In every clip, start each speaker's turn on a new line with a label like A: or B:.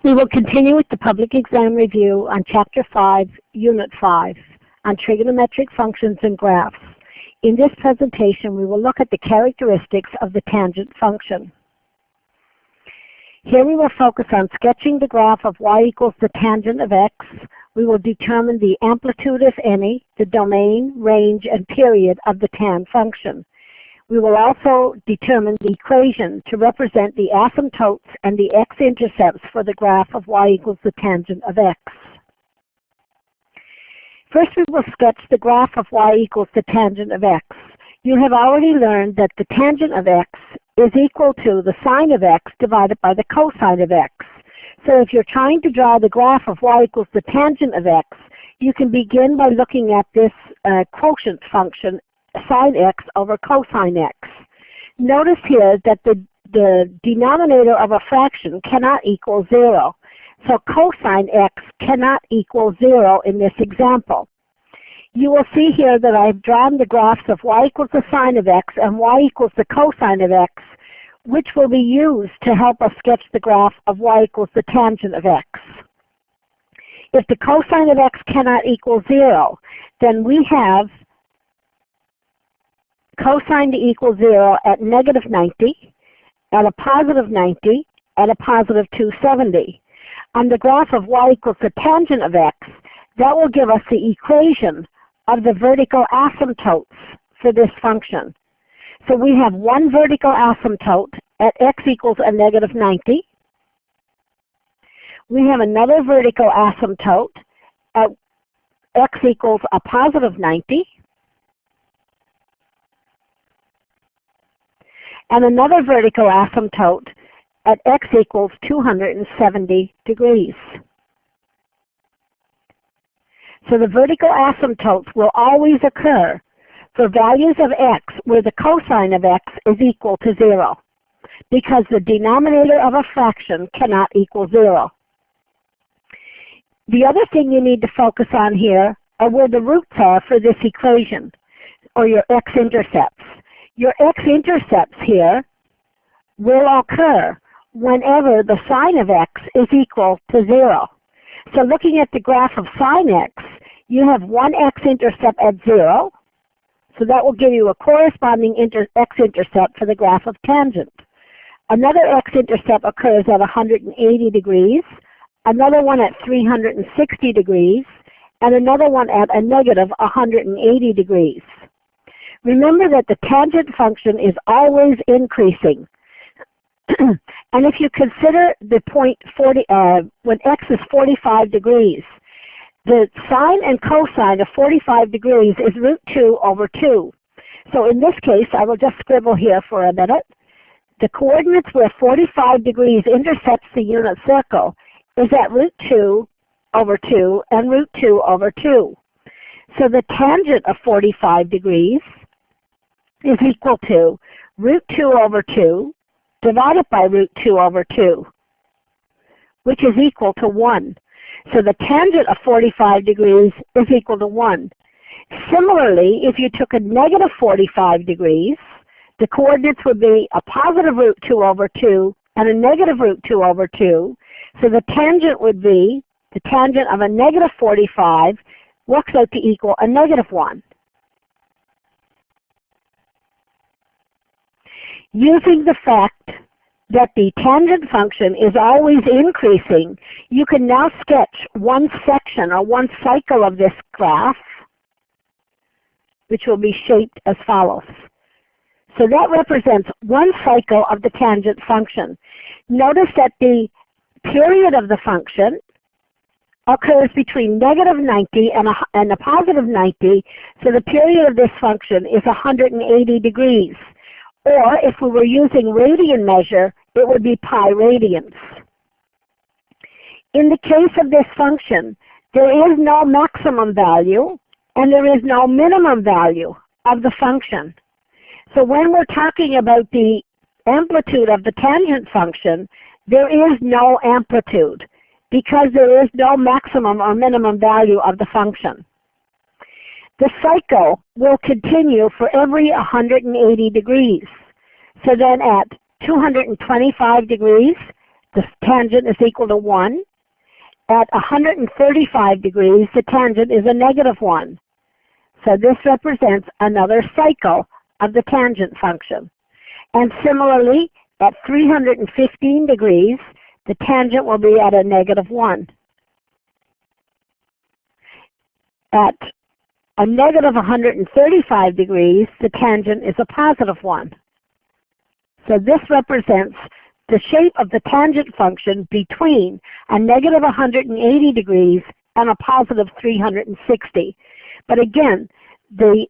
A: We will continue with the public exam review on Chapter 5, Unit 5, on trigonometric functions and graphs. In this presentation, we will look at the characteristics of the tangent function. Here we will focus on sketching the graph of y equals the tangent of x. We will determine the amplitude, if any, the domain, range, and period of the tan function. We will also determine the equation to represent the asymptotes and the x-intercepts for the graph of y equals the tangent of x. First, we will sketch the graph of y equals the tangent of x. You have already learned that the tangent of x is equal to the sine of x divided by the cosine of x. So if you're trying to draw the graph of y equals the tangent of x, you can begin by looking at this quotient function, sine x over cosine x. Notice here that the denominator of a fraction cannot equal 0. So cosine x cannot equal 0 in this example. You will see here that I've drawn the graphs of y equals the sine of x and y equals the cosine of x, which will be used to help us sketch the graph of y equals the tangent of x. If the cosine of x cannot equal 0, then we have cosine to equal 0 at negative 90, at a positive 90, at a positive 270. On the graph of y equals the tangent of x, that will give us the equation of the vertical asymptotes for this function. So we have one vertical asymptote at x equals a negative 90. We have another vertical asymptote at x equals a positive 90. And another vertical asymptote at x equals 270 degrees. So the vertical asymptotes will always occur for values of x where the cosine of x is equal to 0, because the denominator of a fraction cannot equal 0. The other thing you need to focus on here are where the roots are for this equation, or your x-intercepts. Your x-intercepts here will occur whenever the sine of x is equal to 0. So looking at the graph of sine x, you have one x-intercept at 0, so that will give you a corresponding x-intercept for the graph of tangent. Another x-intercept occurs at 180 degrees, another one at 360 degrees, and another one at a negative 180 degrees. Remember that the tangent function is always increasing. And if you consider the point 40, when x is 45 degrees, the sine and cosine of 45 degrees is root 2 over 2. So in this case, I will just scribble here for a minute. The coordinates where 45 degrees intersects the unit circle is at root 2 over 2 and root 2 over 2. So the tangent of 45 degrees is equal to root 2 over 2 divided by root 2 over 2, which is equal to 1. So the tangent of 45 degrees is equal to 1. Similarly, if you took a negative 45 degrees, the coordinates would be a positive root 2 over 2 and a negative root 2 over 2. So the tangent would be, the tangent of a negative 45 works out to equal a negative 1. Using the fact that the tangent function is always increasing, you can now sketch one section or one cycle of this graph, which will be shaped as follows. So that represents one cycle of the tangent function. Notice that the period of the function occurs between negative 90 and a positive 90, so the period of this function is 180 degrees. Or if we were using radian measure, it would be pi radians. In the case of this function, there is no maximum value and there is no minimum value of the function. So when we're talking about the amplitude of the tangent function, there is no amplitude because there is no maximum or minimum value of the function. The cycle will continue for every 180 degrees. So then at 225 degrees, the tangent is equal to 1. At 135 degrees, the tangent is a negative 1. So this represents another cycle of the tangent function. And similarly, at 315 degrees, the tangent will be at a negative 1. At a negative 135 degrees, the tangent is a positive 1. So this represents the shape of the tangent function between a negative 180 degrees and a positive 360. But again, the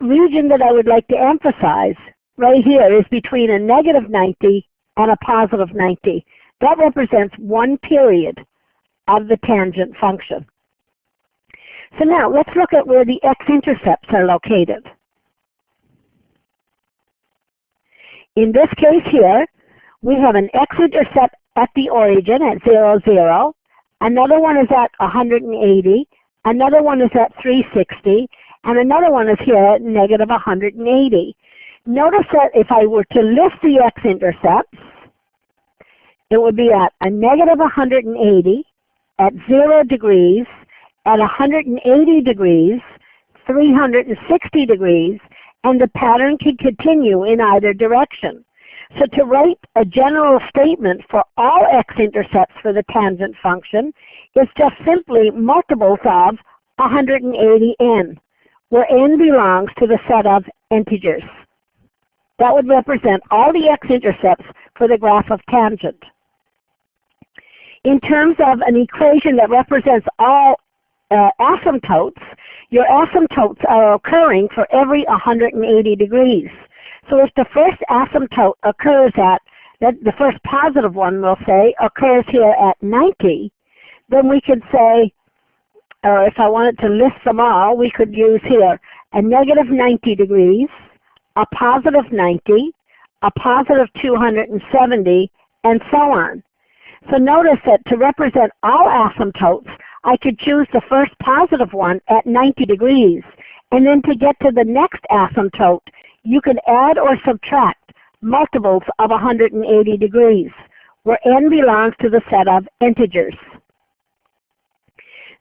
A: region that I would like to emphasize right here is between a negative 90 and a positive 90. That represents one period of the tangent function. So now let's look at where the X-intercepts are located. In this case here, we have an X-intercept at the origin at 0, 0. Another one is at 180. Another one is at 360. And another one is here at negative 180. Notice that if I were to list the X-intercepts, it would be at a negative 180, at 0 degrees, at 180 degrees, 360 degrees, and the pattern can continue in either direction. So to write a general statement for all X-intercepts for the tangent function is just simply multiples of 180n, where n belongs to the set of integers. That would represent all the X-intercepts for the graph of tangent. In terms of an equation that represents all asymptotes, your asymptotes are occurring for every 180 degrees. So if the first asymptote occurs at, the first positive one we'll say, occurs here at 90, then we could say, or if I wanted to list them all, we could use here a negative 90 degrees, a positive 90, a positive 270, and so on. So notice that to represent all asymptotes, I could choose the first positive one at 90 degrees. And then to get to the next asymptote, you can add or subtract multiples of 180 degrees, where n belongs to the set of integers.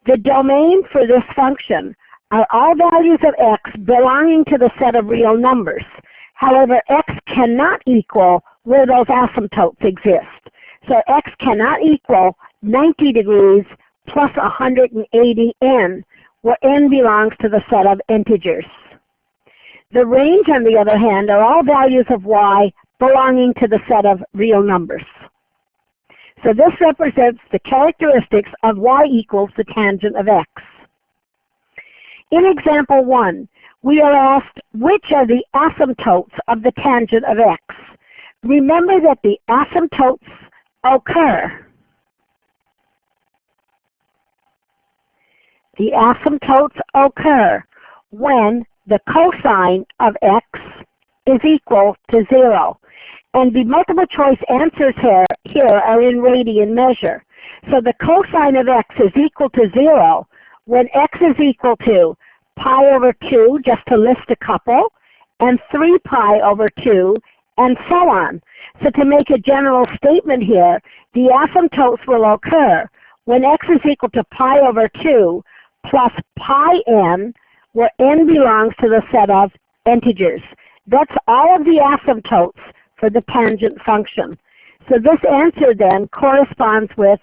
A: The domain for this function are all values of x belonging to the set of real numbers. However, x cannot equal where those asymptotes exist. So x cannot equal 90 degrees plus 180n, where n belongs to the set of integers. The range, on the other hand, are all values of y belonging to the set of real numbers. So this represents the characteristics of y equals the tangent of x. In example 1, we are asked which are the asymptotes of the tangent of x. Remember that the asymptotes occur. The asymptotes occur when the cosine of x is equal to 0. And the multiple choice answers here are in radian measure. So the cosine of x is equal to 0 when x is equal to pi over 2, just to list a couple, and 3 pi over 2, and so on. So to make a general statement here, the asymptotes will occur when x is equal to pi over 2 plus pi n, where n belongs to the set of integers. That's all of the asymptotes for the tangent function. So this answer then corresponds with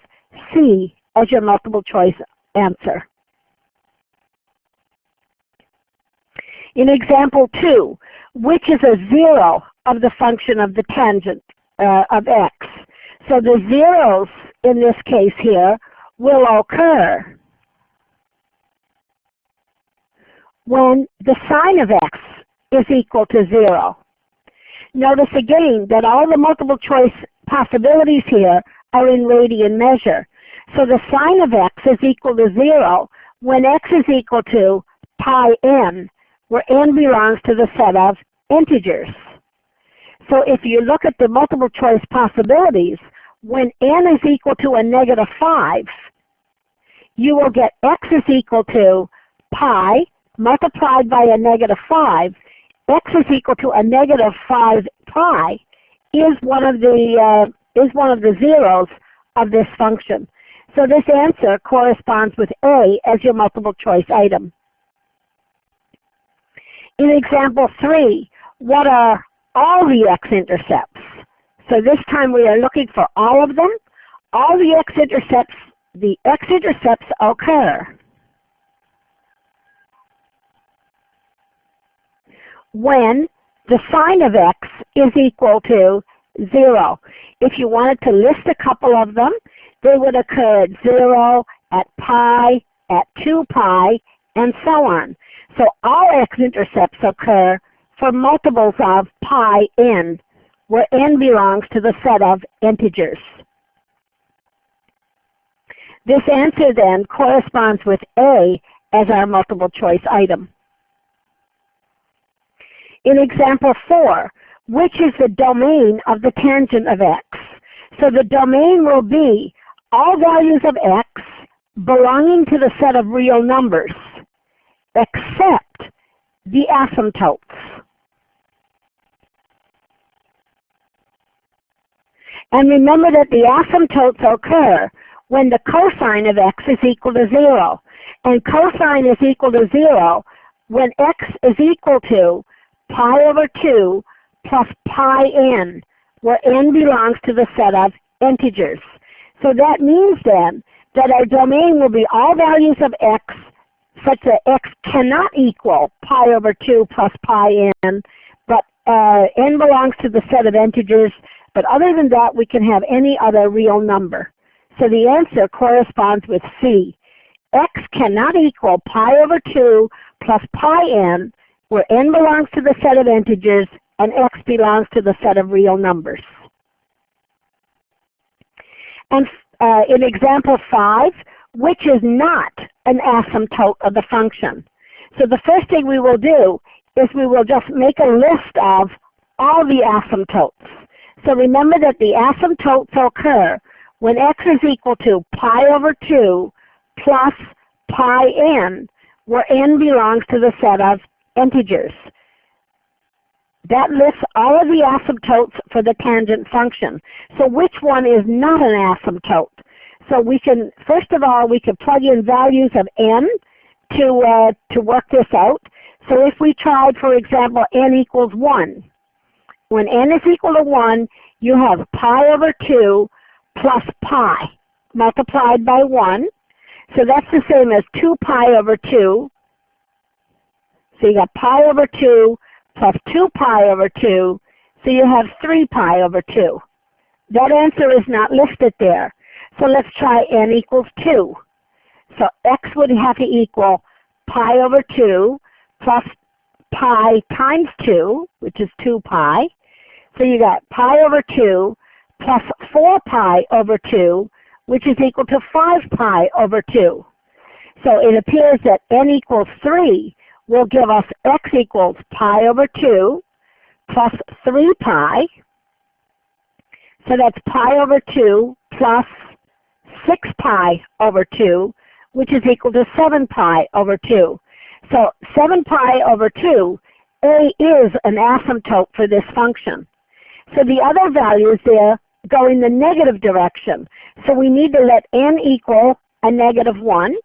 A: C as your multiple choice answer. In example 2, which is a 0 of the function of the tangent of x? So the zeros in this case here will occur when the sine of x is equal to 0. Notice again that all the multiple choice possibilities here are in radian measure. So the sine of x is equal to 0 when x is equal to pi n, where n belongs to the set of integers. So if you look at the multiple choice possibilities, when n is equal to a negative 5, you will get x is equal to pi multiplied by a negative 5. X is equal to a negative 5 pi is one of the is one of the zeros of this function. So this answer corresponds with A as your multiple choice item. In example 3, what are all the X-intercepts? So this time we are looking for all of them. All the X-intercepts occur when the sign of X is equal to 0. If you wanted to list a couple of them, they would occur at 0, at pi, at 2 pi, and so on. So all X-intercepts occur for multiples of pi n, where n belongs to the set of integers. This answer then corresponds with A as our multiple choice item. In example 4, which is the domain of the tangent of X? So the domain will be all values of X belonging to the set of real numbers, except the asymptotes. And remember that the asymptotes occur when the cosine of X is equal to 0. And cosine is equal to 0 when X is equal to pi over 2 plus pi n, where n belongs to the set of integers. So that means then that our domain will be all values of X such that X cannot equal pi over 2 plus pi n, but n belongs to the set of integers. But other than that, we can have any other real number. So the answer corresponds with C. X cannot equal pi over 2 plus pi n, where n belongs to the set of integers and X belongs to the set of real numbers. And in example 5, which is not an asymptote of the function. So the first thing we will do is we will just make a list of all the asymptotes. So remember that the asymptotes occur when X is equal to pi over 2 plus pi n, where n belongs to the set of integers. That lists all of the asymptotes for the tangent function. So which one is not an asymptote? So we can, first of all, we can plug in values of n to work this out. So if we tried, for example, n equals 1. When n is equal to 1, you have pi over 2 plus pi multiplied by 1. So that's the same as 2 pi over 2. So you got pi over 2 plus 2 pi over 2. So you have 3 pi over 2. That answer is not listed there. So let's try n equals 2. So X would have to equal pi over 2 plus pi times 2, which is 2 pi. So you got pi over 2 plus 4 pi over 2, which is equal to 5 pi over 2. So it appears that n equals 3 will give us X equals pi over 2 plus 3 pi. So that's pi over 2 plus 6 pi over 2, which is equal to 7 pi over 2. So 7 pi over 2, A is an asymptote for this function. So the other values there go in the negative direction. So we need to let n equal a negative 1.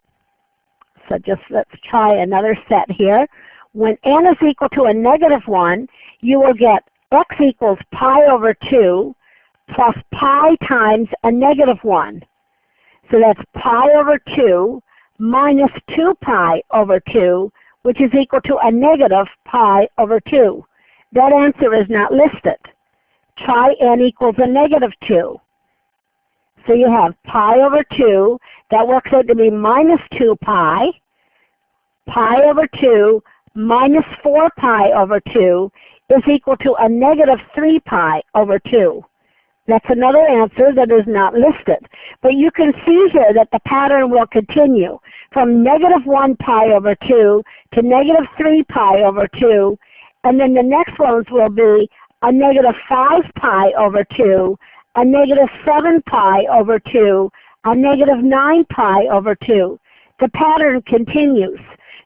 A: So just let's try another set here. When n is equal to a negative 1, you will get X equals pi over 2 plus pi times a negative 1. So that's pi over 2 minus 2 pi over 2, which is equal to a negative pi over 2. That answer is not listed. Try n equals a negative 2. So you have pi over 2, that works out to be minus 2 pi. Pi over 2 minus 4 pi over 2 is equal to a negative 3 pi over 2. That's another answer that is not listed. But you can see here that the pattern will continue from negative 1 pi over 2 to negative 3 pi over 2. And then the next ones will be a negative 5 pi over 2, a negative 7 pi over 2, a negative 9 pi over 2. The pattern continues.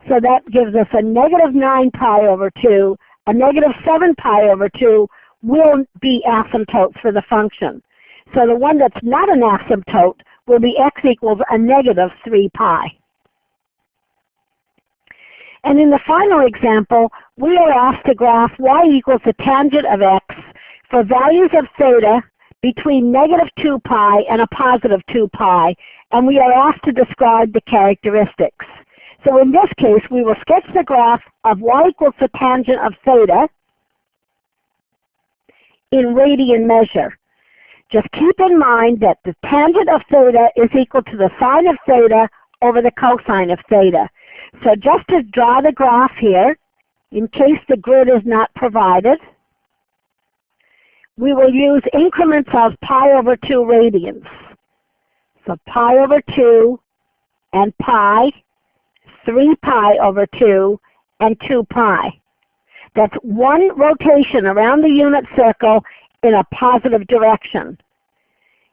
A: So that gives us a negative 9 pi over 2, a negative 7 pi over 2 will be asymptotes for the function. So the one that's not an asymptote will be x equals a negative 3 pi. And in the final example, we are asked to graph y equals the tangent of x for values of theta between negative 2 pi and a positive 2 pi, and we are asked to describe the characteristics. So in this case, we will sketch the graph of y equals the tangent of theta in radian measure. Just keep in mind that the tangent of theta is equal to the sine of theta over the cosine of theta. So just to draw the graph here, in case the grid is not provided, we will use increments of pi over 2 radians. So pi over 2 and pi, 3 pi over 2, and 2 pi. That's one rotation around the unit circle in a positive direction.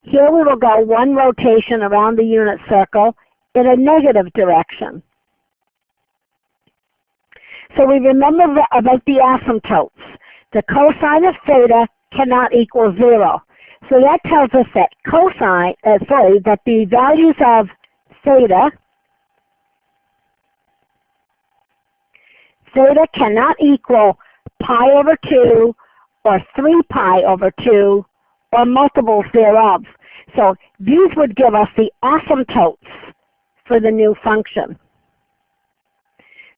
A: Here we will go one rotation around the unit circle in a negative direction. So we remember about the asymptotes. The cosine of theta cannot equal 0. So that tells us that that the values of theta cannot equal pi over 2 or 3 pi over 2 or multiples thereof. So these would give us the asymptotes for the new function.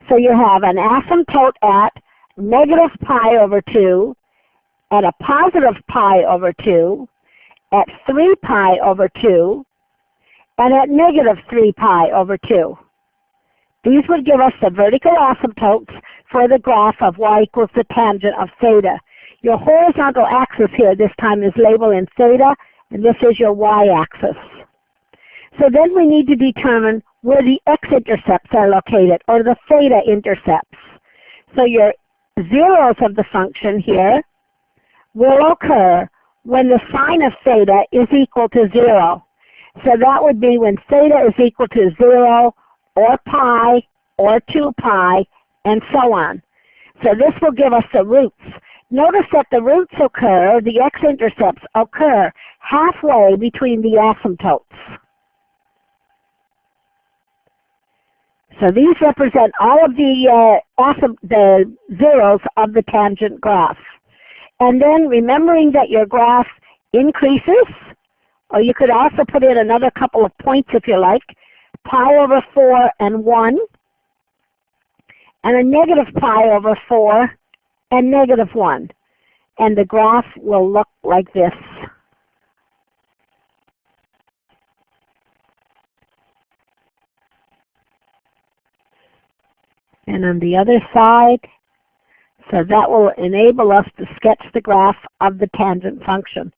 A: So you have an asymptote at negative pi over 2, at a positive pi over 2, at 3 pi over 2, and at negative 3 pi over 2. These would give us the vertical asymptotes for the graph of y equals the tangent of theta. Your horizontal axis here this time is labeled in theta, and this is your y-axis. So then we need to determine where the x-intercepts are located, or the theta intercepts. So your zeros of the function here will occur when the sine of theta is equal to 0. So that would be when theta is equal to 0, or pi, or 2 pi, and so on. So this will give us the roots. Notice that the roots occur, the x-intercepts occur halfway between the asymptotes. So these represent all of the zeros of the tangent graph. And then remembering that your graph increases, or you could also put in another couple of points if you like, pi over 4 and 1, and a negative pi over 4 and negative 1. And the graph will look like this. And on the other side, so that will enable us to sketch the graph of the tangent function.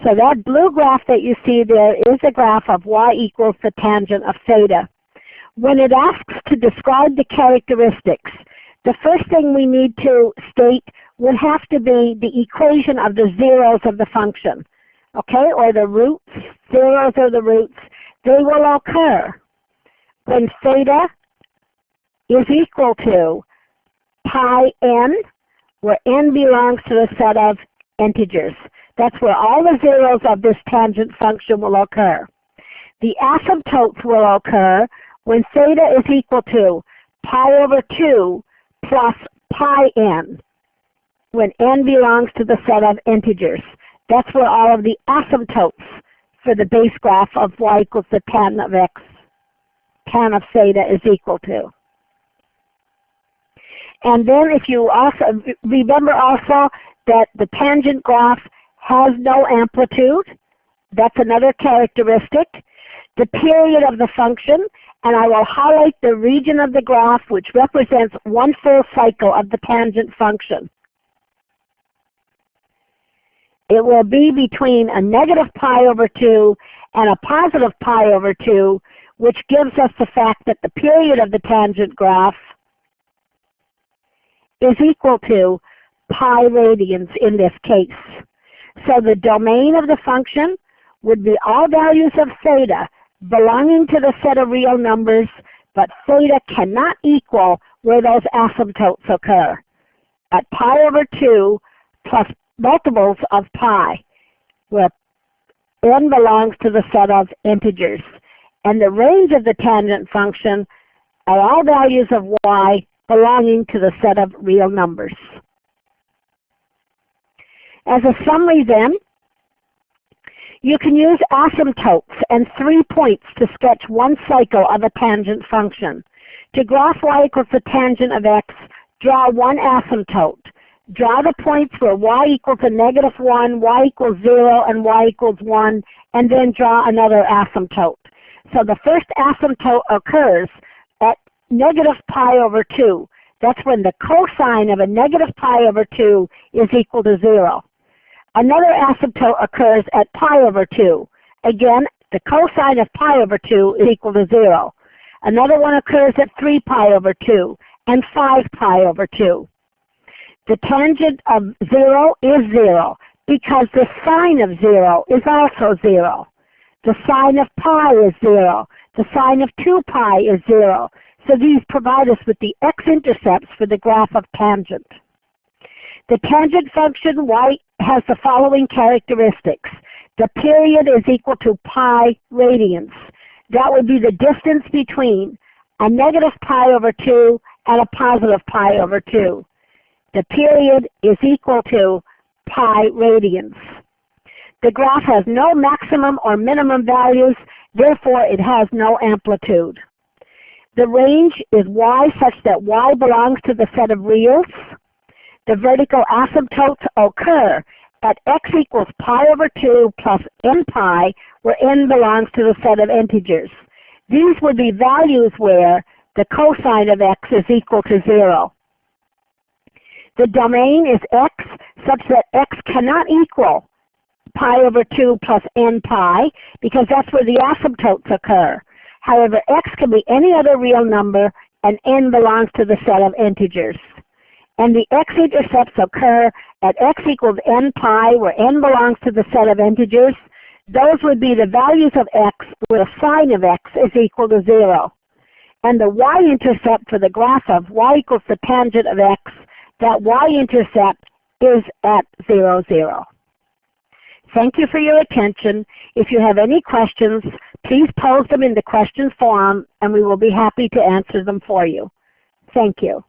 A: So that blue graph that you see there is a graph of y equals the tangent of theta. When it asks to describe the characteristics, the first thing we need to state would have to be the equation of the zeros of the function, okay, or the roots. Zeros are the roots. They will occur when theta is equal to pi n, where n belongs to the set of integers. That's where all the zeros of this tangent function will occur. The asymptotes will occur when theta is equal to pi over 2 plus pi n, when n belongs to the set of integers. That's where all of the asymptotes for the base graph of y equals the tan of x, tan of theta is equal to. And then if you also remember also that the tangent graph has no amplitude, that's another characteristic. The period of the function, and I will highlight the region of the graph which represents one full cycle of the tangent function. It will be between a negative pi over 2 and a positive pi over 2, which gives us the fact that the period of the tangent graph is equal to pi radians in this case. So the domain of the function would be all values of theta belonging to the set of real numbers, but theta cannot equal where those asymptotes occur, at pi over 2 plus multiples of pi, where n belongs to the set of integers. And the range of the tangent function are all values of y belonging to the set of real numbers. As a summary then, you can use asymptotes and 3 points to sketch one cycle of a tangent function. To graph y equals the tangent of x, draw one asymptote. Draw the points where y equals a -1, y equals 0, and y equals 1, and then draw another asymptote. So the first asymptote occurs at -pi/2. That's when the cosine of a -pi/2 is equal to 0. Another asymptote occurs at pi/2. Again, the cosine of pi/2 is equal to 0. Another one occurs at 3pi/2 and 5pi/2. The tangent of 0 is 0 because the sine of 0 is also 0. The sine of pi is 0. The sine of 2 pi is 0. So these provide us with the x-intercepts for the graph of tangent. The tangent function y has the following characteristics. The period is equal to pi radians. That would be the distance between a -pi/2 and a +pi/2. The period is equal to pi radians. The graph has no maximum or minimum values, therefore it has no amplitude. The range is y such that y belongs to the set of reals. The vertical asymptotes occur at x equals pi/2 plus n pi, where n belongs to the set of integers. These would be values where the cosine of x is equal to 0. The domain is x such that x cannot equal pi/2 plus n pi because that's where the asymptotes occur. However, x can be any other real number and n belongs to the set of integers. And the x-intercepts occur at x equals n pi, where n belongs to the set of integers. Those would be the values of x where the sine of x is equal to 0. And the y-intercept for the graph of y equals the tangent of x, that y-intercept is at 0, 0. Thank you for your attention. If you have any questions, please pose them in the questions forum and we will be happy to answer them for you. Thank you.